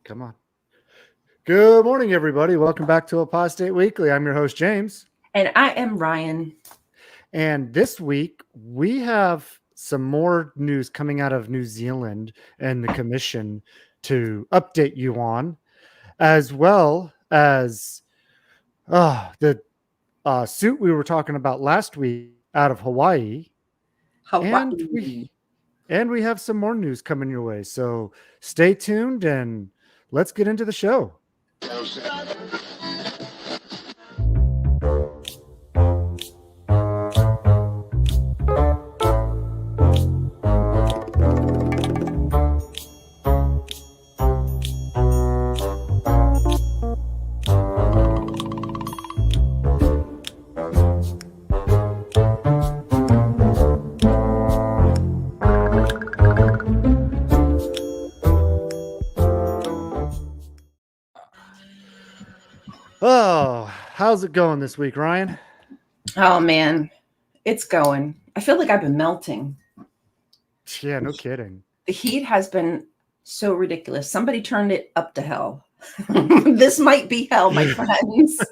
Come on. Good morning, everybody. Welcome back to Apostate Weekly. I'm your host, James. And I am Ryan. And this week, we have some more news coming out of New Zealand and the commission to update you on, as well as the suit we were talking about last week out of Hawaii. And we have some more news coming your way. So stay tuned and let's get into the show. Oh, how's it going this week, Ryan? Oh, man, it's going. I feel like I've been melting. Yeah, no kidding. The heat has been so ridiculous. Somebody turned it up to hell. This might be hell, my friends.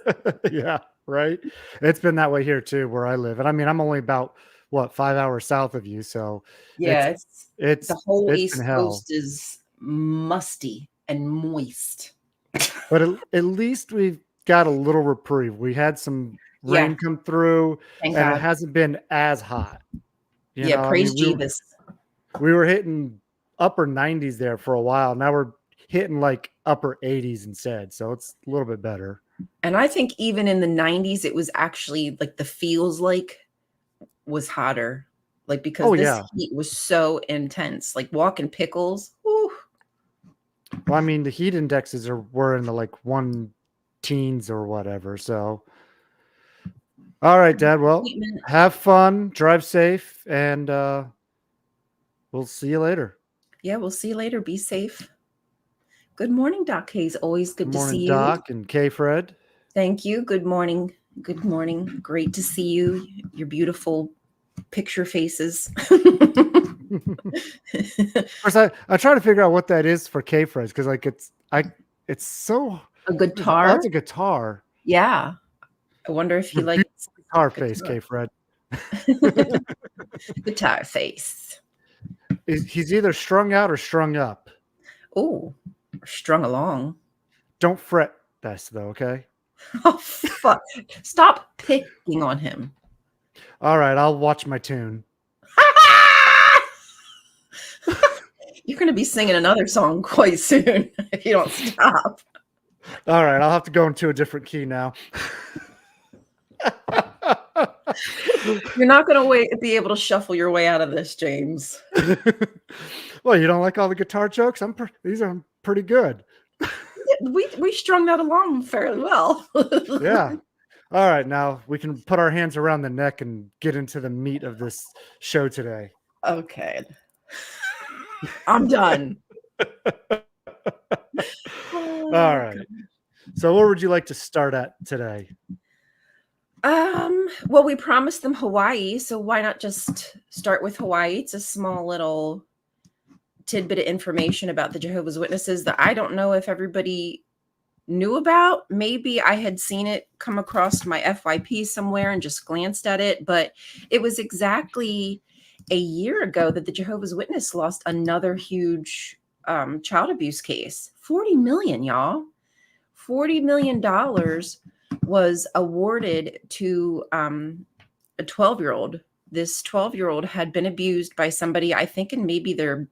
Yeah, right. It's been that way here too, where I live. And I mean, I'm only about 5 hours south of you. So yeah, it's the whole it's East Coast is musty and moist. But at least we've got a little reprieve. We had some rain come through, Thank and God. it hasn't been as hot. Praise Jesus. We were hitting upper 90s there for a while. Now we're hitting like upper 80s instead. So it's a little bit better. And I think even in the 90s, it was actually like the feels like was hotter. Like because this heat was so intense. Like walking pickles. Whew. Well, I mean, the heat indexes were in the like 1 teens or whatever. So, all right, Dad. Well, have fun, drive safe, and we'll see you later. Yeah, we'll see you later. Be safe. Good morning, Doc Hayes. Always good to see you. Good morning, Doc and K. Fred. Thank you. Good morning. Good morning. Great to see you. Your beautiful picture faces. Of course, I try to figure out what that is for K. Fred because like it's so a guitar. That's a guitar. Yeah, I wonder if he likes guitar face, K. Fred. Guitar face. He's either strung out or strung up. Oh, strung along. Don't fret, Bess, though. Okay. Oh fuck! Stop picking on him. All right, I'll watch my tune. You're going to be singing another song quite soon if you don't stop. All right, I'll have to go into a different key now. You're not going to be able to shuffle your way out of this, James. Well, you don't like all the guitar jokes? These are pretty good. We strung that along fairly well. Yeah. All right, now we can put our hands around the neck and get into the meat of this show today. Okay. I'm done. All right. So where would you like to start at today? Well, we promised them Hawaii, so why not just start with Hawaii? It's a small little tidbit of information about the Jehovah's Witnesses that I don't know if everybody knew about. Maybe I had seen it come across my FYP somewhere and just glanced at it, but it was exactly a year ago that the Jehovah's Witness lost another huge child abuse case. 40 million, y'all. $40 million was awarded to a 12-year-old. This 12-year-old had been abused by somebody, I think in maybe their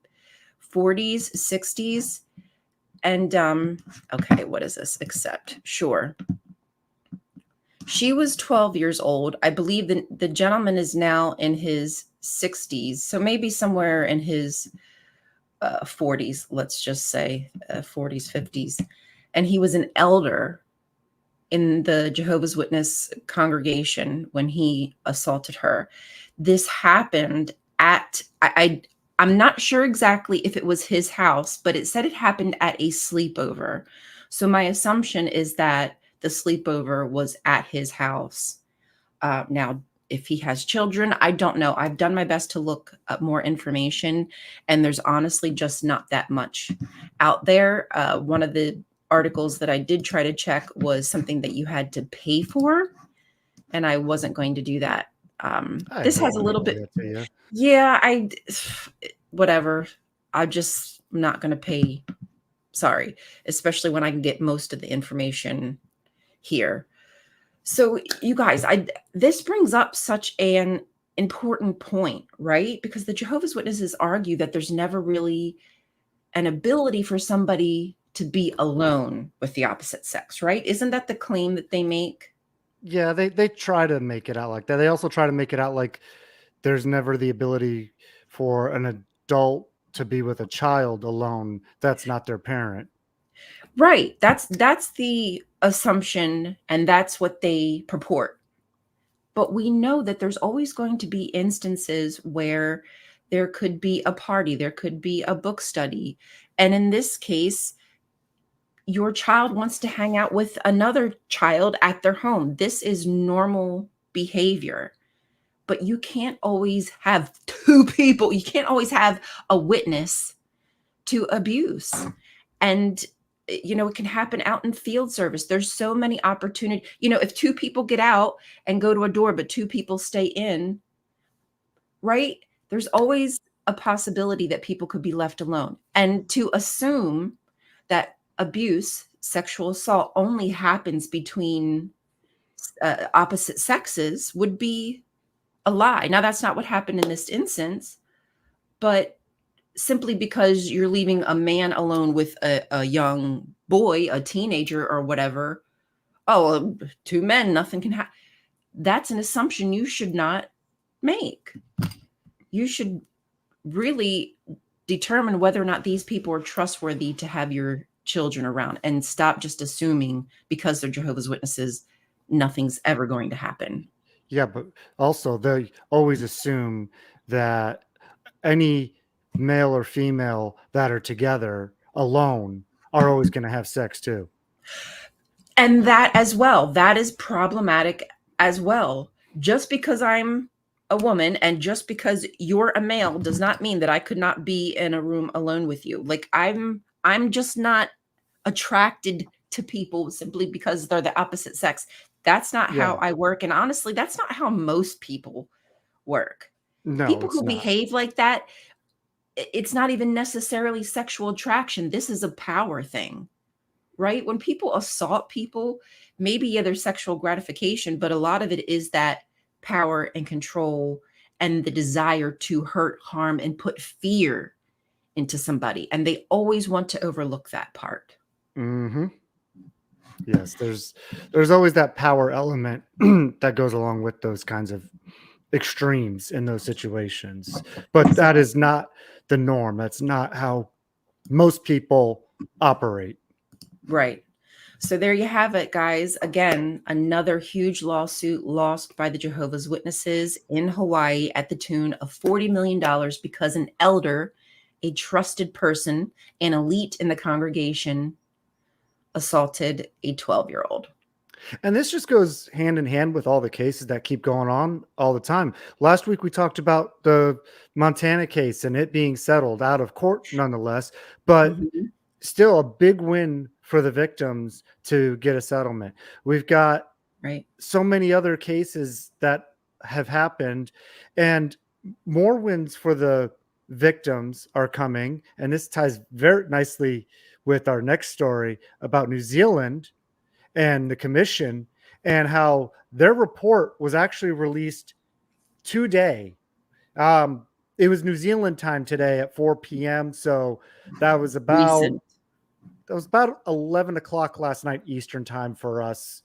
40s, 60s. And, okay, what is this? Accept. Sure. She was 12 years old. I believe the gentleman is now in his 60s. So maybe somewhere in his 40s, let's just say 40s, 50s. And he was an elder in the Jehovah's Witness congregation when he assaulted her. This happened at, I'm not sure exactly if it was his house, but it said it happened at a sleepover. So my assumption is that the sleepover was at his house. Now, if he has children. I don't know. I've done my best to look up more information, and there's honestly just not that much out there. One of the articles that I did try to check was something that you had to pay for, and I wasn't going to do that. I This hate has a when they little do bit, that to you. yeah, whatever. I'm just not going to pay. Sorry, especially when I can get most of the information here. So you guys, this brings up such an important point, right? Because the Jehovah's Witnesses argue that there's never really an ability for somebody to be alone with the opposite sex, right? Isn't that the claim that they make? Yeah, they try to make it out like that. They also try to make it out like there's never the ability for an adult to be with a child alone that's not their parent. Right. That's the assumption, and that's what they purport. But we know that there's always going to be instances where there could be a party, there could be a book study. And in this case, your child wants to hang out with another child at their home. This is normal behavior. But you can't always have two people, you can't always have a witness to abuse. And it can happen out in field service. There's so many opportunities. If two people get out and go to a door, but two people stay in, right? There's always a possibility that people could be left alone. And to assume that abuse, sexual assault only happens between opposite sexes would be a lie. Now, that's not what happened in this instance, but simply because you're leaving a man alone with a young boy, a teenager or whatever, oh, two men, nothing can happen. That's an assumption you should not make. You should really determine whether or not these people are trustworthy to have your children around, and stop just assuming because they're Jehovah's Witnesses, nothing's ever going to happen. Yeah, but also they always assume that any male or female that are together alone are always going to have sex too. And that as well, that is problematic as well. Just because I'm a woman and just because you're a male does not mean that I could not be in a room alone with you. Like I'm just not attracted to people simply because they're the opposite sex. That's not how Yeah. I work, and honestly, that's not how most people work. No, People it's who not. behave like that, it's not even necessarily sexual attraction. This is a power thing, right? When people assault people, maybe, yeah, there's sexual gratification, but a lot of it is that power and control and the desire to hurt, harm, and put fear into somebody. And they always want to overlook that part. Mhm. Yes, there's always that power element that goes along with those kinds of extremes in those situations. But that is not the norm. That's not how most people operate. Right. So there you have it, guys. Again, another huge lawsuit lost by the Jehovah's Witnesses in Hawaii at the tune of $40 million because an elder, a trusted person, an elite in the congregation, assaulted a 12-year-old. And this just goes hand in hand with all the cases that keep going on all the time. Last week we talked about the Montana case and it being settled out of court nonetheless, but Mhm. still a big win for the victims to get a settlement. We've got Right. so many other cases that have happened, and more wins for the victims are coming. And this ties very nicely with our next story about New Zealand and the commission and how their report was actually released today. It was New Zealand time today at 4 p.m. So that was about Recent. 11 o'clock last night Eastern time for us.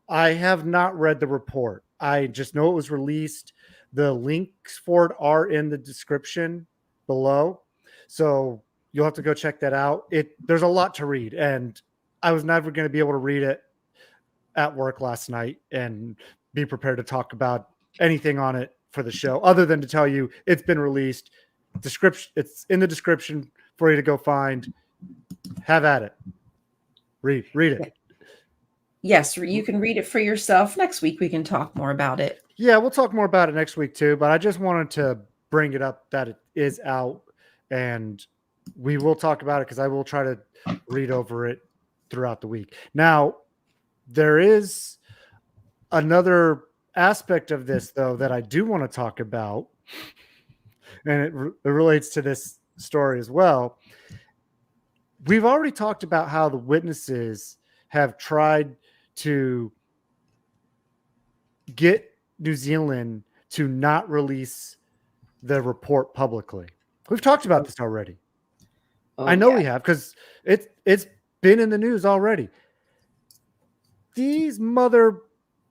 I have not read the report. I just know it was released. The links for it are in the description below. So you'll have to go check that out. There's a lot to read, and I was never going to be able to read it at work last night and be prepared to talk about anything on it for the show, other than to tell you it's been released. Description, it's in the description for you to go find. Have at it. Read it. Yes, you can read it for yourself. Next week we can talk more about it. Yeah, we'll talk more about it next week too, but I just wanted to bring it up that it is out, and we will talk about it because I will try to read over it throughout the week. Now, there is another aspect of this though that I do want to talk about, and it relates to this story as well. We've already talked about how the witnesses have tried to get New Zealand to not release the report publicly. We've talked about this already. Oh I know yeah. we have because it's been in the news already. These mother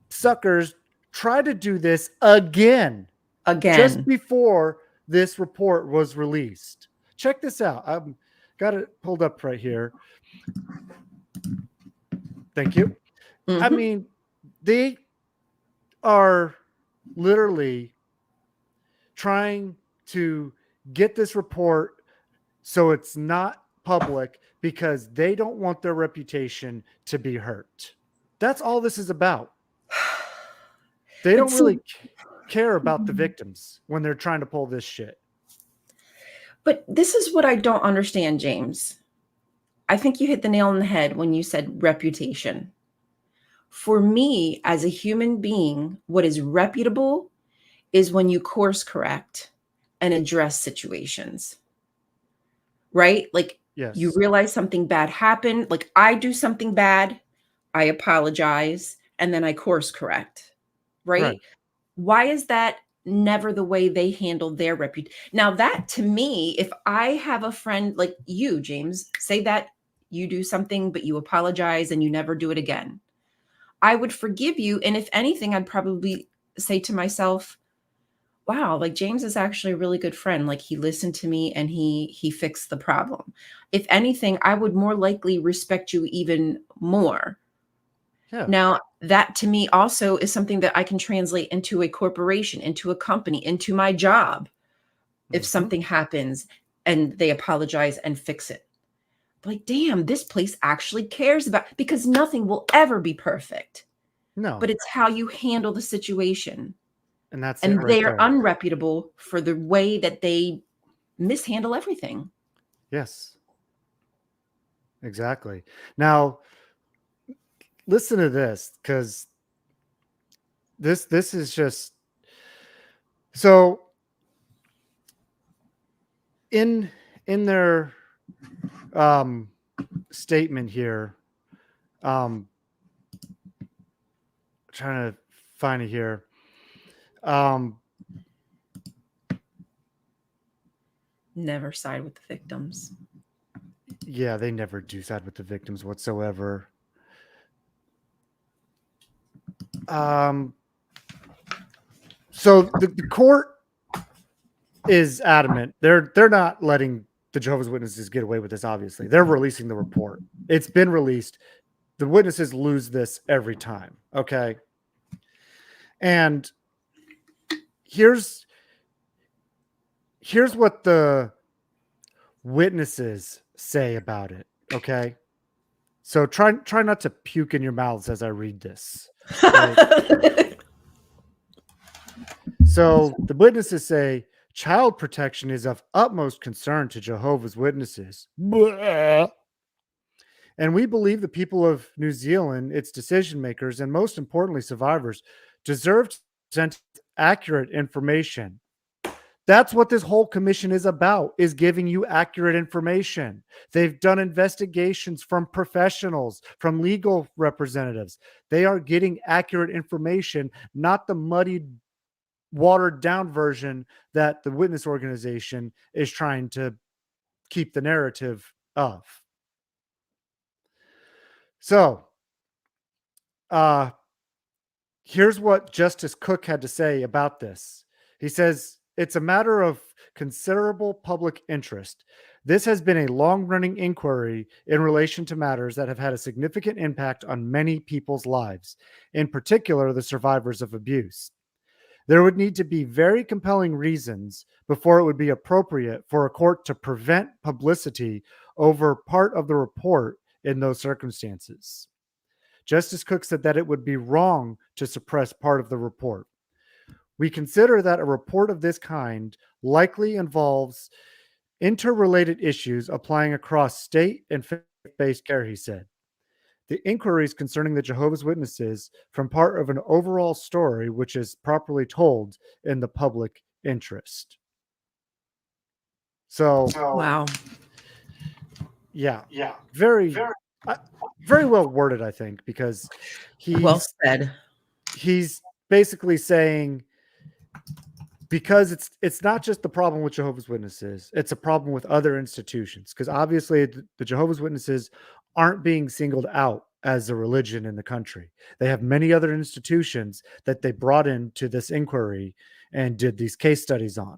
suckers try to do this again just Again. before this report was released. Check this out. I've got it pulled up right here. Thank you. I Mm-hmm. mean, they are literally trying to get this report so it's not public because they don't want their reputation to be hurt. That's all this is about. They But don't see, really care about the victims when they're trying to pull this shit. but this is what I don't understand, James. I think you hit the nail on the head when you said reputation. For me, as a human being, what is reputable is when you course correct and address situations, right? Like you Yes. realize something bad happened. Like I do something bad, I apologize, and then I course correct, Right. right? Why is that never the way they handle their reputation? Now, that to me, if I have a friend like you, James, say that you do something, but you apologize and you never do it again, I would forgive you. And if anything, I'd probably say to myself, wow, like James is actually a really good friend. Like he listened to me and he fixed the problem. If anything, I would more likely respect you even more. Yeah. Now, that to me also is something that I can translate into a corporation, into a company, into my job. If Mm-hmm. something happens and they apologize and fix it. Like, damn, this place actually cares about, because nothing will ever be perfect, No. but it's how you handle the situation. And that's it And right they are there. unreputable for the way that they mishandle everything. Yes. Exactly. Now, listen to this because this is just so in their um statement here, um trying to find it here. Um Never side with the victims. yeah, they never do side with the victims whatsoever. Um so the court is adamant. They're not letting the Jehovah's Witnesses get away with this, obviously. They're releasing the report. It's been released. The witnesses lose this every time. Okay. And here's what the witnesses say about it. Okay. So try not to puke in your mouths as I read this. Okay. So the witnesses say child protection is of utmost concern to Jehovah's Witnesses. Blah. And we believe the people of New Zealand, its decision makers, and most importantly, survivors, deserve to present accurate information. That's what this whole commission is about, is giving you accurate information. They've done investigations from professionals, from legal representatives. They are getting accurate information, not the muddied, watered down version that the witness organization is trying to keep the narrative of. So, uh, here's what Justice Cook had to say about this. He says, it's a matter of considerable public interest. This has been a long running inquiry in relation to matters that have had a significant impact on many people's lives, in particular, the survivors of abuse. There would need to be very compelling reasons before it would be appropriate for a court to prevent publicity over part of the report in those circumstances. Justice Cook said that it would be wrong to suppress part of the report. We consider that a report of this kind likely involves interrelated issues applying across state and faith-based care, he said. The inquiries concerning the Jehovah's Witnesses from part of an overall story which is properly told in the public interest. So, Wow. yeah, very, uh, very well worded, I think, because Well he's said. he's basically saying, because it's not just the problem with Jehovah's Witnesses, it's a problem with other institutions. Because obviously the Jehovah's Witnesses aren't being singled out as a religion in the country. They have many other institutions that they brought into this inquiry and did these case studies on.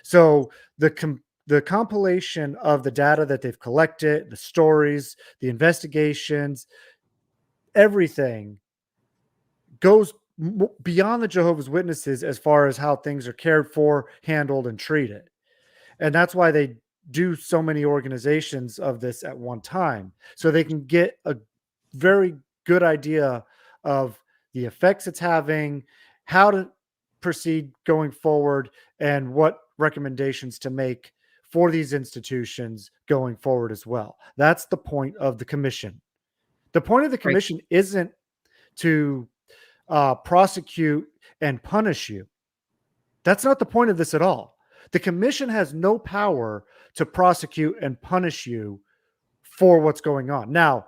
So the compilation of the data that they've collected, the stories, the investigations, everything goes beyond the Jehovah's Witnesses as far as how things are cared for, handled, and treated. And that's why they do so many organizations of this at one time, so they can get a very good idea of the effects it's having, how to proceed going forward, and what recommendations to make for these institutions going forward as well. That's the point of the commission. The point of the Right. commission isn't to prosecute and punish you. That's not the point of this at all. The commission has no power to prosecute and punish you for what's going on. Now,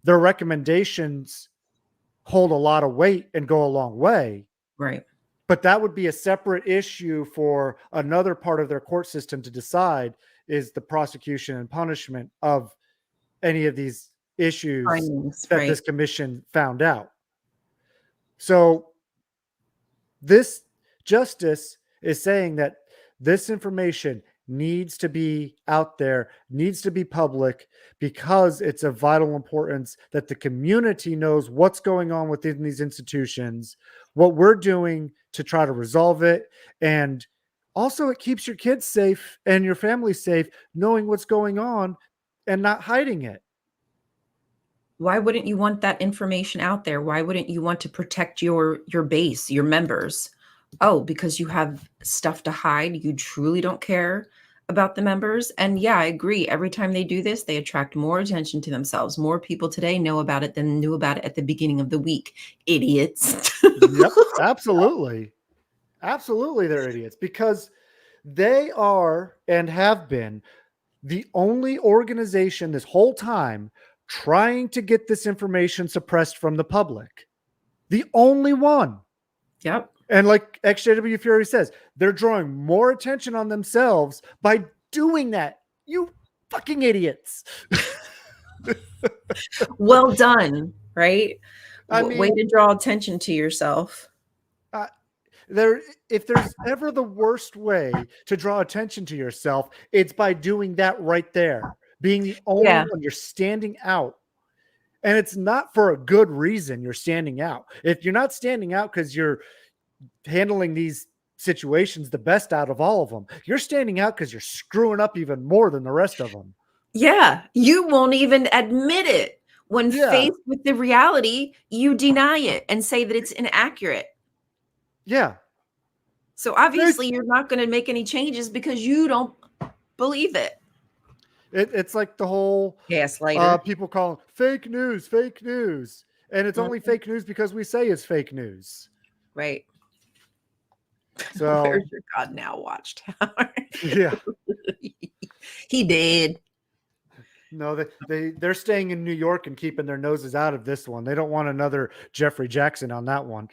their recommendations hold a lot of weight and go a long way, Right. but that would be a separate issue for another part of their court system to decide, is the prosecution and punishment of any of these issues Findings, that this right. commission found out. So this justice is saying that this information needs to be out there, needs to be public, because it's of vital importance that the community knows what's going on within these institutions, what we're doing to try to resolve it. And also, it keeps your kids safe and your family safe, knowing what's going on and not hiding it. Why wouldn't you want that information out there? Why wouldn't you want to protect your base, your members? Oh, because you have stuff to hide. You truly don't care about the members. And yeah, I agree. Every time they do this, they attract more attention to themselves. More people today know about it than knew about it at the beginning of the week. Idiots. Yep, absolutely. Absolutely, they're idiots, because they are and have been the only organization this whole time trying to get this information suppressed from the public. The only one. Yep. And like XJW Fury says, they're drawing more attention on themselves by doing that. You fucking idiots. Well done, right? I Way mean, to draw attention to yourself. uh, if there's ever the worst way to draw attention to yourself, it's by doing that right there. Being the only Yeah. one, you're standing out. And it's not for a good reason you're standing out. If you're not standing out because you're handling these situations the best out of all of them, you're standing out because you're screwing up even more than the rest of them. Yeah, you won't even admit it. When Yeah. faced with the reality, you deny it and say that it's inaccurate. Yeah. So obviously, you're not going to make any changes because you don't believe it. It's like the whole Gaslighter. people call fake news, fake news. And it's only fake news because we say it's fake news. Right. So, Where's your God now, Watchtower? yeah. He did. No, they're staying in New York and keeping their noses out of this one. They don't want another Jeffrey Jackson on that one.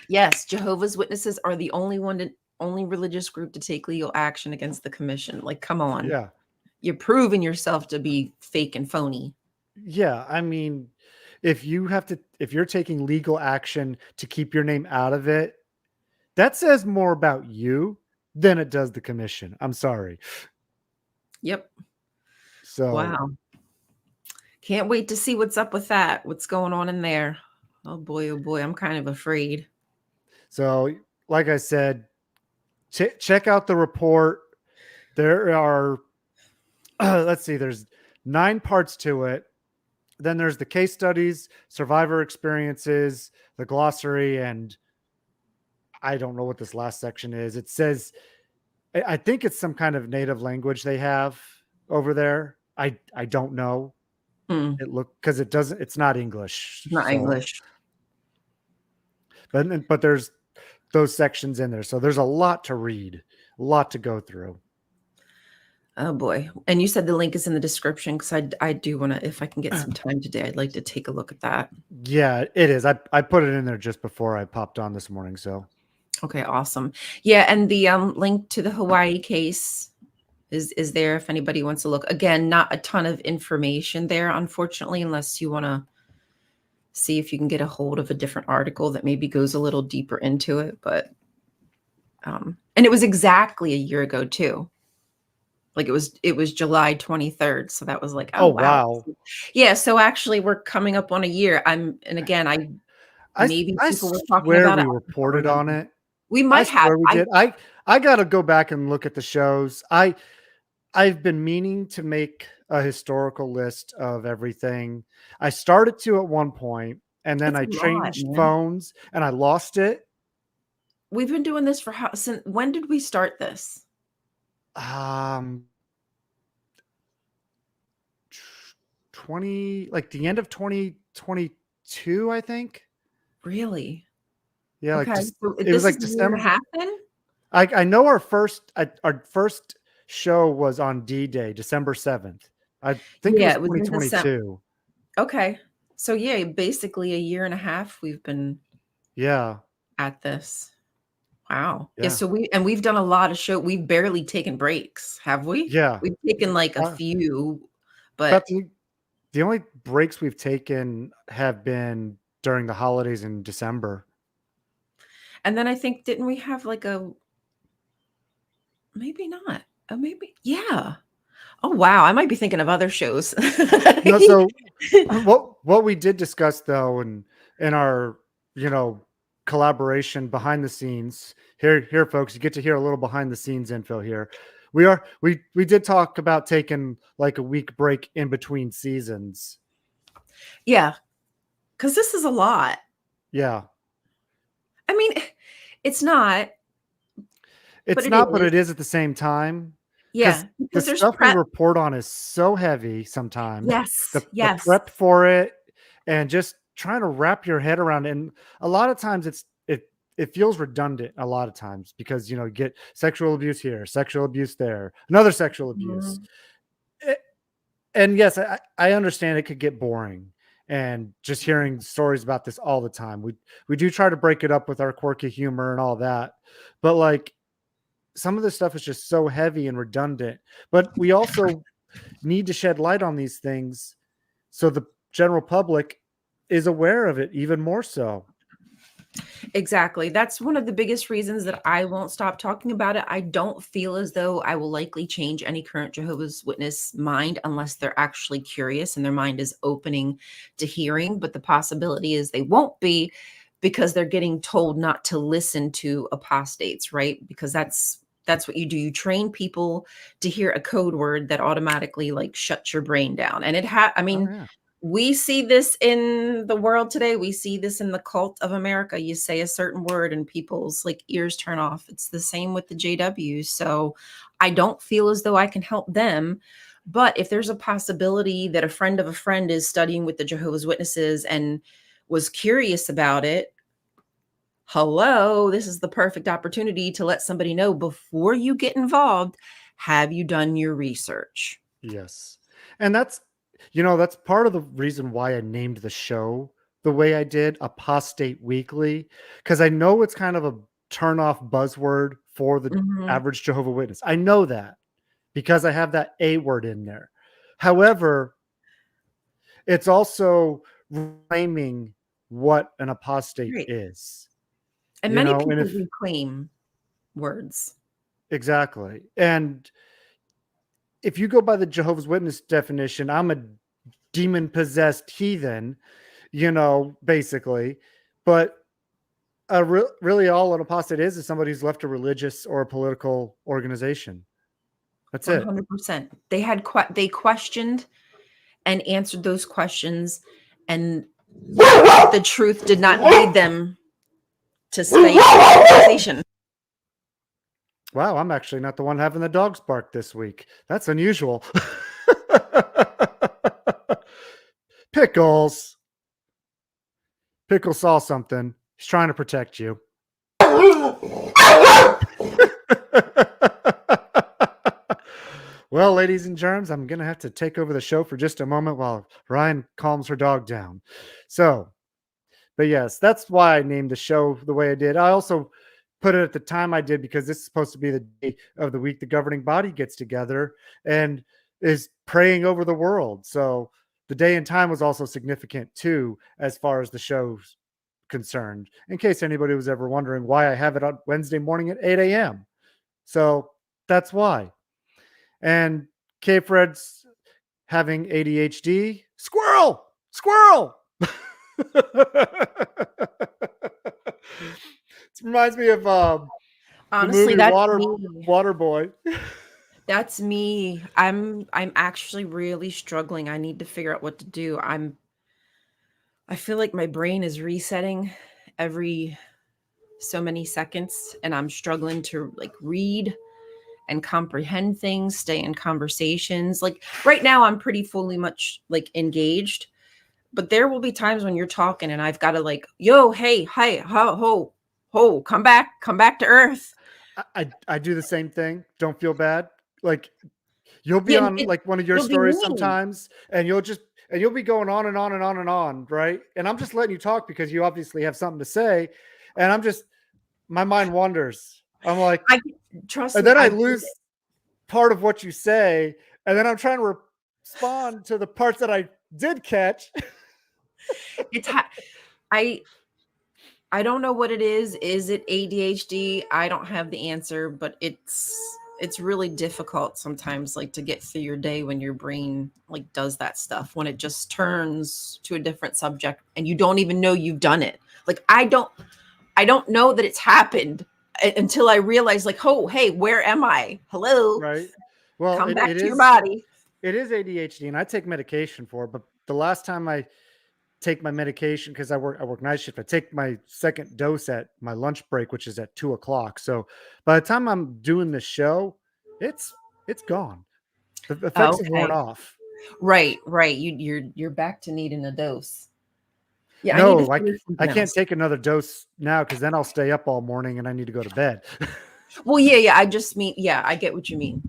Yes, Jehovah's Witnesses are the only religious group to take legal action against the commission. Like, come on. Yeah. You're proving yourself to be fake and phony. Yeah. I mean, if you're taking legal action to keep your name out of it, that says more about you than it does the commission. I'm sorry. Yep. So, Wow. Can't wait to see what's up with that. What's going on in there? Oh boy, I'm kind of afraid. So, like I said, check out the report. There are, let's see, there's 9 parts to it. Then there's the case studies, survivor experiences, the glossary, and I don't know what this last section is. It says, I think it's some kind of native language they have over there. I don't know. Hmm. Because it's not English. Not So, English. but there's those sections in there. So there's a lot to read, a lot to go through. Oh boy. And you said the link is in the description, because I do want to, if I can get some time today, I'd like to take a look at that. Yeah, it is. I put it in there just before I popped on this morning. So Okay, awesome. Yeah, and the link to the Hawaii case is there if anybody wants to look. Again, not a ton of information there, unfortunately, unless you want to see if you can get a hold of a different article that maybe goes a little deeper into it. But and it was exactly a year ago too. Like it was July 23rd. So that was like, oh oh wow. wow. Yeah. So actually we're coming up on a year. And again, maybe I people were talking swear about it. we I don't reported on remember. it. We I might have. swear we did. I gotta go back and look at the shows. I've been meaning to make a historical list of everything. I started to at one point, and then It's I a lot, changed man. phones and I lost it. We've been doing this for since when did we start this? Um 20, like the end of 2022, I think. Really? Yeah, like Okay. just So it was this is like a year and a December. half then? I know our first show was on D-Day, December 7th. I think it Yeah, was it was in December. 2022. Okay. So yeah, basically a year and a half we've been Yeah. at this. Wow. Yeah, Yeah. so we've done a lot of we've barely taken breaks, have we? Yeah. We've taken like a Uh, few, about but the only breaks we've taken have been during the holidays in December. and then I think didn't we have like a maybe not. Maybe yeah. Oh wow, I might be thinking of other shows. No, so what we did discuss though, and in our, you know, collaboration behind the scenes here, folks, you get to hear a little behind the scenes info here. We did talk about taking like a week break in between seasons. Yeah, because this is a lot. Yeah, I mean, it's not, but it's it not, but is. it is at the same time, because Yeah, the because there's stuff we prep. report on is so heavy sometimes. Yes, The yes. prep for it, and just trying to wrap your head around it. And a lot of times it feels redundant a lot of times, because you get sexual abuse here, sexual abuse there, another sexual abuse. Mhm. Eh, and yes, I understand it could get boring, and just hearing stories about this all the time. We do try to break it up with our quirky humor and all that, but like some of this stuff is just so heavy and redundant. But we also need to shed light on these things so the general public is aware of it even more so. Exactly. That's one of the biggest reasons that I won't stop talking about it. I don't feel as though I will likely change any current Jehovah's Witness mind unless they're actually curious and their mind is opening to hearing. But the possibility is they won't be, because they're getting told not to listen to apostates, right? Because that's what you do. You train people to hear a code word that automatically like shuts your brain down. And I Oh mean, yeah. we see this in the world today. We see this in the cult of America. You say a certain word and people's like ears turn off. It's the same with the JWs. So I don't feel as though I can help them. But if there's a possibility that a friend of a friend is studying with the Jehovah's Witnesses and was curious about it, hello, this is the perfect opportunity to let somebody know before you get involved. Have you done your research? Yes. And that's part of the reason why I named the show the way I did, Apostate Weekly, because I know it's kind of a turn off buzzword for the Mhm. average Jehovah Witness. I know that because I have that A word in there. However, it's also reclaiming what an apostate Right. is, And many and people if reclaim words. exactly. And if you go by the Jehovah's Witness definition, I'm a demon possessed heathen, basically. But really, all an apostate is somebody who's left a religious or a political organization. That's it. 100%. They questioned and answered those questions, and the truth did not lead them to space conversation. Wow, I'm actually not the one having the dogs bark this week. That's unusual. Pickles. Pickles saw something. He's trying to protect you. Well, ladies and germs, I'm going to have to take over the show for just a moment while Ryan calms her dog down. So, but yes, that's why I named the show the way I did. I also put it at the time I did because this is supposed to be the day of the week the governing body gets together and is praying over the world. So the day and time was also significant too, as far as the show's concerned, in case anybody was ever wondering why I have it on Wednesday morning at 8 a.m. So that's why. And K Fred's having ADHD. Squirrel! Squirrel! It reminds me of Honestly, the movie Water Boy. That's me. I'm actually really struggling. I need to figure out what to do. I feel like my brain is resetting every so many seconds, and I'm struggling to like read and comprehend things, stay in conversations. Like right now I'm pretty fully much like engaged, but there will be times when you're talking and I've got to like, yo, hey, hi, ho, come back to earth. I do the same thing. Don't feel bad. Like you'll be Yeah, on like one of your you'll be stories mean. sometimes, and you'll be going on and on and on and on, right? And I'm just letting you talk because you obviously have something to say, and my mind wanders. I'm like, Trust and me, then I lose part of what you say, and then I'm trying to respond to the parts that I did catch. I don't know what it is. Is it ADHD? I don't have the answer, but it's really difficult sometimes like to get through your day when your brain like does that stuff, when it just turns to a different subject and you don't even know you've done it. Like I don't know that it's happened until I realize like, oh, hey, where am I? Hello. Right. Well, Come back it to your is body. it is ADHD, and I take medication for it. But the last time I take my medication, because I work night shift, I take my second dose at my lunch break, which is at 2 o'clock. So by the time I'm doing the show, it's gone. The effects have worn Okay. off. Right. You're back to needing a dose. Yeah, I need to No, figure I something can't else. take another dose now because then I'll stay up all morning and I need to go to bed. Well, yeah, I just mean, yeah, I get what you mean.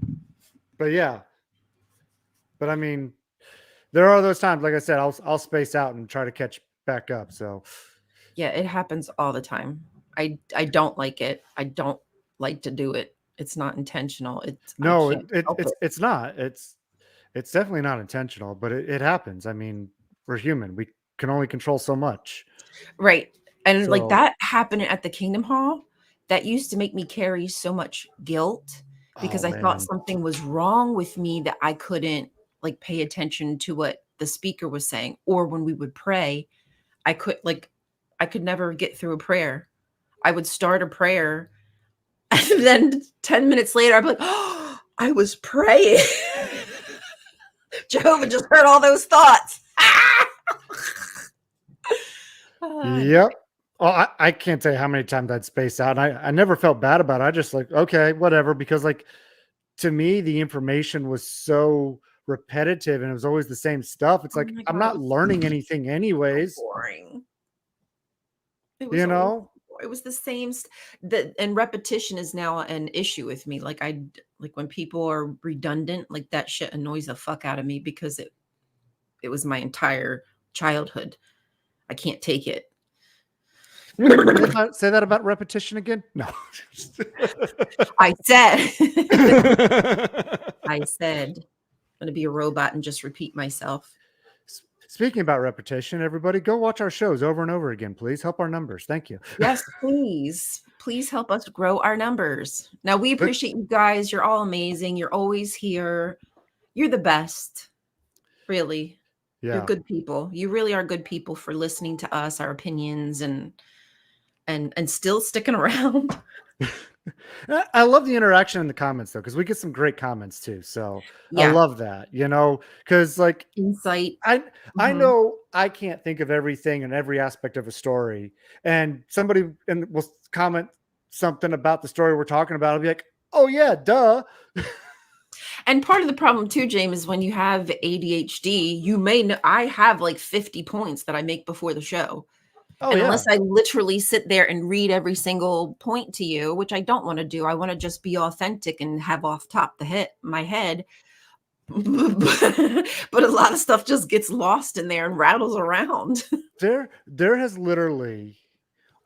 But yeah, but I mean, there are those times, like I said, I'll space out and try to catch back up. So Yeah, it happens all the time. I don't like it. I don't like to do it. It's not intentional. I no, can't help it. it's not. It's definitely not intentional, but it happens. I mean, we're human. We can only control so much. Right. And like So, that happened at the Kingdom Hall. That used to make me carry so much guilt oh because I thought man, something was wrong with me that I couldn't like pay attention to what the speaker was saying. Or when we would pray, I could never get through a prayer. I would start a prayer and then 10 minutes later I'd be like, oh, I was praying. Jehovah just heard all those thoughts. yep. Oh, I can't tell you how many times I'd space out. And I never felt bad about it. I just like, okay, whatever. Because like to me, the information was so repetitive and it was always the same stuff. It's Oh like my I'm God, it not was learning anything so anyways, boring. It was you always know? it was the same and repetition is now an issue with me. Like when people are redundant, like that shit annoys the fuck out of me because it was my entire childhood. I can't take it. Say that about repetition again? No. I said I said I'm gonna be a robot and just repeat myself. Speaking about repetition, everybody go watch our shows over and over again, please. Help our numbers. Thank you. Yes, please. Please help us grow our numbers. Now, we But appreciate you guys. You're all amazing. You're always here. You're the best. Really. You're yeah. good people. You really are good people for listening to us, our opinions, and still sticking around. I love the interaction in the comments though, because we get some great comments too. So I Yeah. love that, because like Insight. I I Mhm. know I can't think of everything and every aspect of a story, and somebody will comment something about the story we're talking about. I'll be like, oh yeah, duh. And part of the problem too, James, is when you have ADHD, you may know I have like 50 points that I make before the show. Oh And unless yeah, I literally sit there and read every single point to you, which I don't want to do, I want to just be authentic and have off top the hit my head. But a lot of stuff just gets lost in there and rattles around. there has literally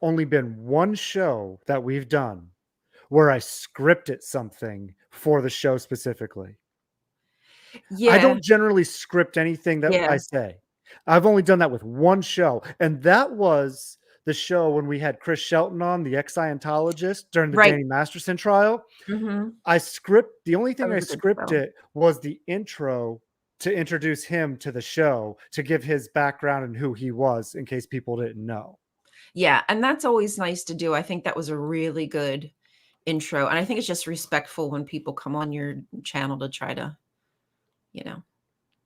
only been one show that we've done where I scripted something for the show specifically. I Yeah. don't generally script anything that Yeah. I say. I've only done that with one show, and that was the show when we had Chris Shelton on, the ex-Scientologist, during the Right. Danny Masterson trial. Mhm. The only That thing I was a good show. scripted was the intro to introduce him to the show, to give his background and who he was in case people didn't know. Yeah, and that's always nice to do. I think that was a really good intro, and I think it's just respectful when people come on your channel to try to, you know,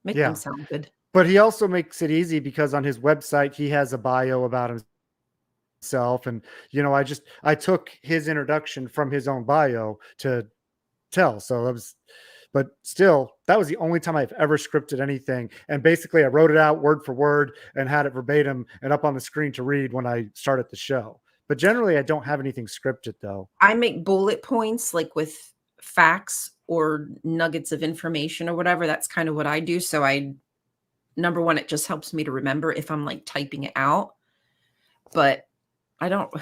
make them Yeah, sound good. but he also makes it easy because on his website, he has a bio about himself, and, I took his introduction from his own bio to tell. So that was, but still, that was the only time I've ever scripted anything. And basically, I wrote it out word for word and had it verbatim and up on the screen to read when I started the show. But generally, I don't have anything scripted though. I make bullet points, like, with facts or nuggets of information or whatever. That's kind of what I do. So I number 1, it just helps me to remember if I'm, like, typing it out, but I don't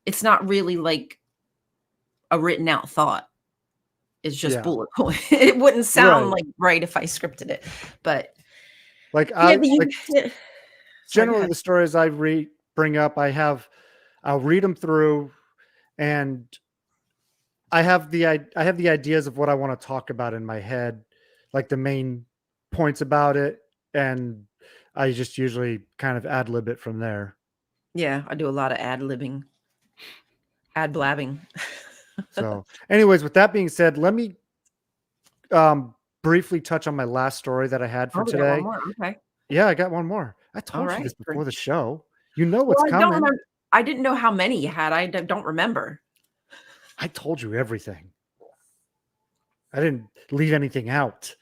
it's not really like a written out thought. It's just Yeah, bullet point. It wouldn't sound, right. like, right if I scripted it, but Like yeah, I but you like sorry, go generally ahead. the stories I bring up, I'll read them through, and I have the ideas of what I want to talk about in my head, like the main points about it, and I just usually kind of ad lib it from there. Yeah, I do a lot of ad blabbing. So, anyways, with that being said, let me um, briefly touch on my last story that I had for Oh, we got one today. more, okay. Yeah, I got one more. I told you this Alright, great. before the show. You know Well, what's coming. I didn't know how many you had, I don't remember. I told you everything. I didn't leave anything out.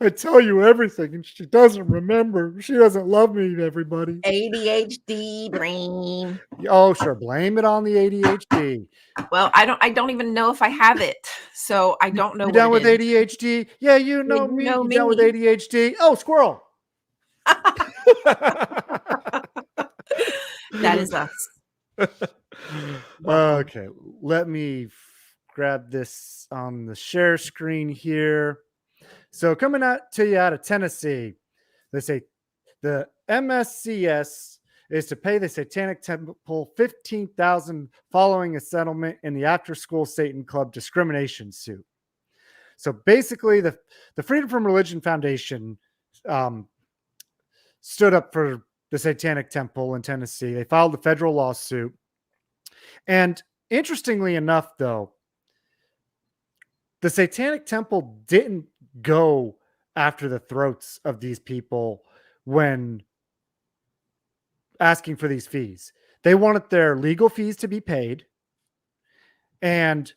I tell you everything, and she doesn't remember. She doesn't love me, everybody. ADHD brain. Oh, sure. Blame it on the ADHD. Well, I don't even know if I have it, so I don't know You what down it with is. ADHD? Yeah, you Yeah, know you me. know You down with me. ADHD? Oh, squirrel. That is us. Welcome. Okay, let me grab this on the share screen here. So, coming out to you out of Tennessee, they say the MSCS is to pay the Satanic Temple 15,000 following a settlement in the After School Satan Club discrimination suit. So basically, the Freedom from Religion Foundation um, stood up for the Satanic Temple in Tennessee. They filed a federal lawsuit, and interestingly enough, though, the Satanic Temple didn't go after the throats of these people when asking for these fees. They wanted their legal fees to be paid, and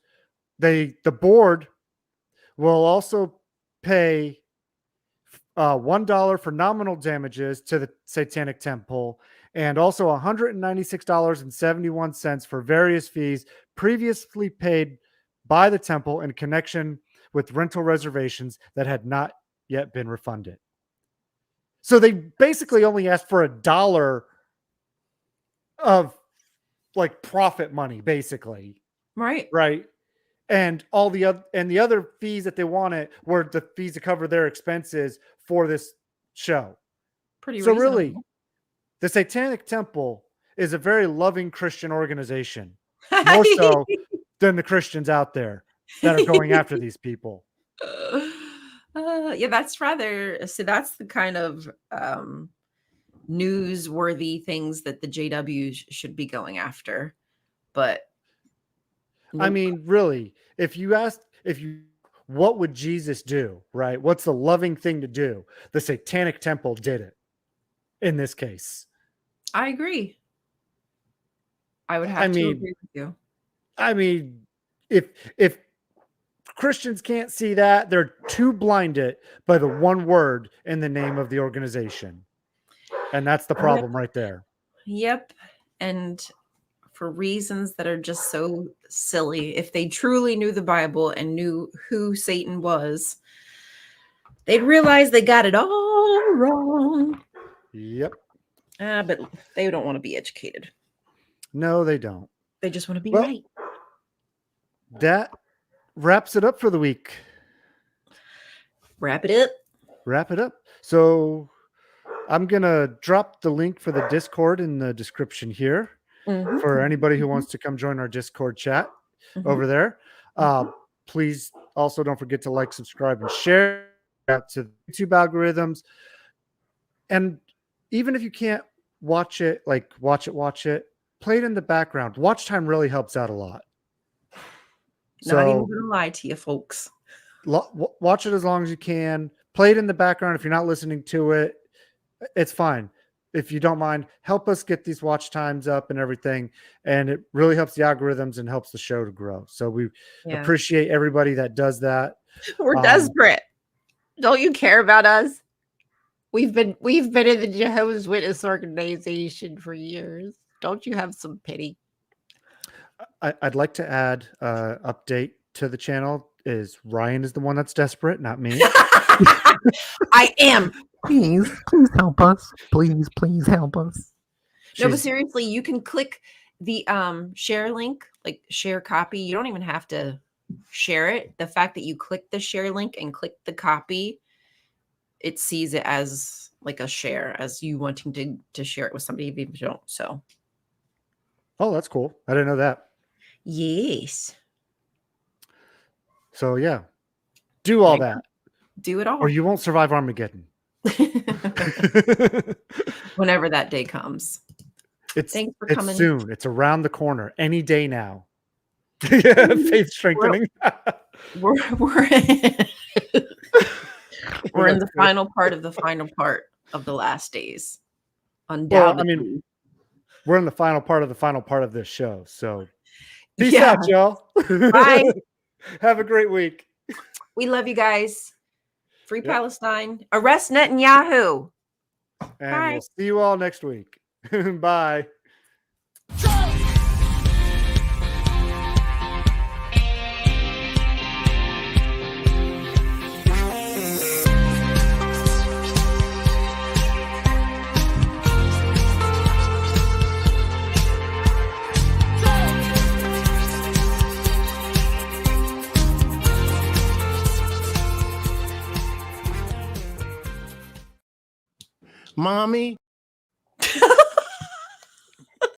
the board will also pay $1 for nominal damages to the Satanic Temple, and also $196.71 for various fees previously paid by the temple in connection with rental reservations that had not yet been refunded. So they basically only asked for $1 of like profit money, basically, Right. right? And the other fees that they wanted were the fees to cover their expenses for this show. Pretty So really, reasonable. the Satanic Temple is a very loving Christian organization, more so than the Christians out there that are going after these people. Yeah, that's rather so that's the kind of, newsworthy things that the JWs should be going after, but I Nope. mean, really, what would Jesus do, right? What's the loving thing to do? The Satanic Temple did it in this case. I agree. I would I have to mean, agree with you. I mean, if Christians can't see that, they're too blinded by the one word in the name of the organization. And that's the problem right there. Yep. And for reasons that are just so silly, if they truly knew the Bible and knew who Satan was, they'd realize they got it all wrong. Yep. But they don't want to be educated. No, they don't. They just want to be right. That wraps it up for the week. Wrap it up. So I'm going to drop the link for the Discord in the description here for anybody who wants to come join our Discord chat over there. Please also don't forget to like, subscribe, and share out to the YouTube algorithms. And even if you can't watch it, play it in the background. Watch time really helps out a lot. Not even going to lie to you, folks. Watch it as long as you can. Play it in the background. If you're not listening to it, it's fine. If you don't mind, help us get these watch times up and everything. And it really helps the algorithms and helps the show to grow. So we appreciate everybody that does that. We're desperate. Don't you care about us? We've been in the Jehovah's Witness organization for years. Don't you have some pity? I'd like to add update to the channel is Ryan is the one that's desperate, not me. I am. Please help us. Please help us. No, but seriously, you can click the share link, like share copy. You don't even have to share it. The fact that you click the share link and click the copy, it sees it as like a share, as you wanting to share it with somebody even if you don't. So, oh, that's cool. I didn't know that. Yes. So yeah, do all that. Do it all, or you won't survive Armageddon. Whenever that day comes. Thanks for coming. It's soon. It's around the corner. Any day now. Faith strengthening. We're in the final part of the last days. Undoubtedly. Well, I mean, we're in the final part of this show. So peace out, y'all. Bye. Have a great week. We love you guys. Free Palestine. Arrest Netanyahu. And we'll see you all next week. Bye. Mommy,